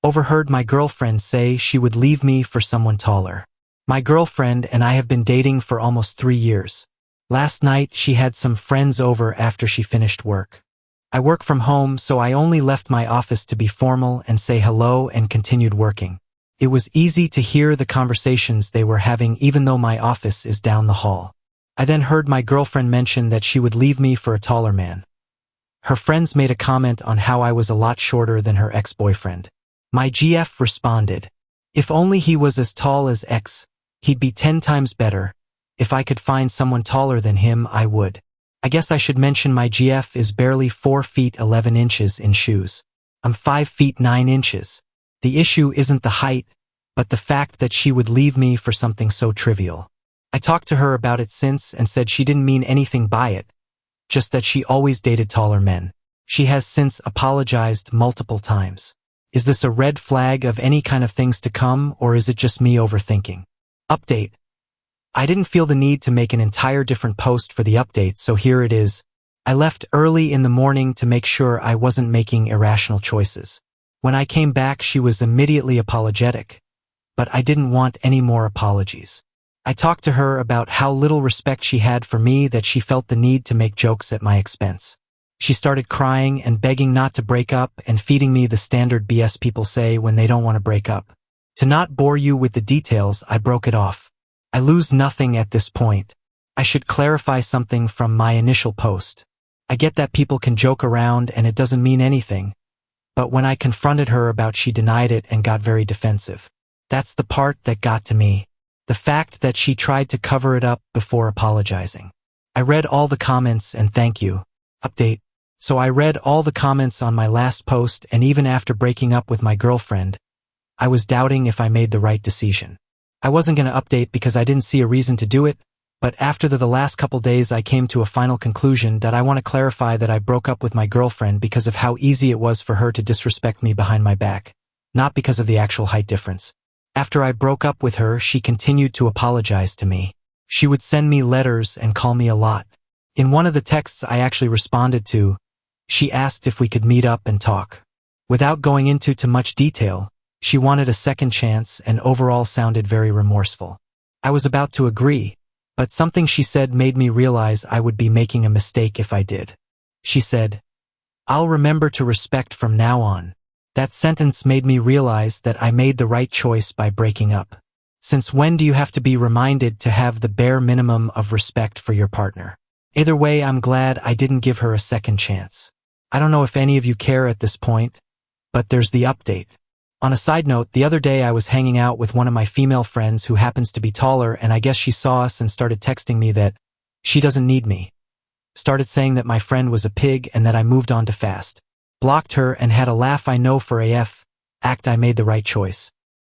Overheard my girlfriend say she would leave me for someone taller. My girlfriend and I have been dating for almost 3 years. Last night, she had some friends over after she finished work. I work from home, so I only left my office to be formal and say hello and continued working. It was easy to hear the conversations they were having even though my office is down the hall. I then heard my girlfriend mention that she would leave me for a taller man. Her friends made a comment on how I was a lot shorter than her ex-boyfriend. My GF responded, "If only he was as tall as X, he'd be 10 times better. If I could find someone taller than him, I would." I guess I should mention my GF is barely 4 feet 11 inches in shoes. I'm 5 feet 9 inches. The issue isn't the height, but the fact that she would leave me for something so trivial. I talked to her about it since and said she didn't mean anything by it, just that she always dated taller men. She has since apologized multiple times. Is this a red flag of any kind of things to come, or is it just me overthinking? Update. I didn't feel the need to make an entire different post for the update, so here it is. I left early in the morning to make sure I wasn't making irrational choices. When I came back, she was immediately apologetic, but I didn't want any more apologies. I talked to her about how little respect she had for me, that she felt the need to make jokes at my expense. She started crying and begging not to break up and feeding me the standard BS people say when they don't want to break up. To not bore you with the details, I broke it off. I lose nothing at this point. I should clarify something from my initial post. I get that people can joke around and it doesn't mean anything, but when I confronted her about, she denied it and got very defensive. That's the part that got to me. The fact that she tried to cover it up before apologizing. I read all the comments and thank you. Update. So I read all the comments on my last post, and even after breaking up with my girlfriend, I was doubting if I made the right decision. I wasn't going to update because I didn't see a reason to do it, but after the last couple days I came to a final conclusion that I want to clarify that I broke up with my girlfriend because of how easy it was for her to disrespect me behind my back, not because of the actual height difference. After I broke up with her, she continued to apologize to me. She would send me letters and call me a lot. In one of the texts I actually responded to, she asked if we could meet up and talk. Without going into too much detail, she wanted a second chance and overall sounded very remorseful. I was about to agree, but something she said made me realize I would be making a mistake if I did. She said, "I'll remember to respect from now on." That sentence made me realize that I made the right choice by breaking up. Since when do you have to be reminded to have the bare minimum of respect for your partner? Either way, I'm glad I didn't give her a second chance. I don't know if any of you care at this point, but there's the update. On a side note, the other day I was hanging out with one of my female friends who happens to be taller, and I guess she saw us and started texting me that she doesn't need me. Started saying that my friend was a pig and that I moved on too fast. Blocked her and had a laugh. I know for AF, I made the right choice.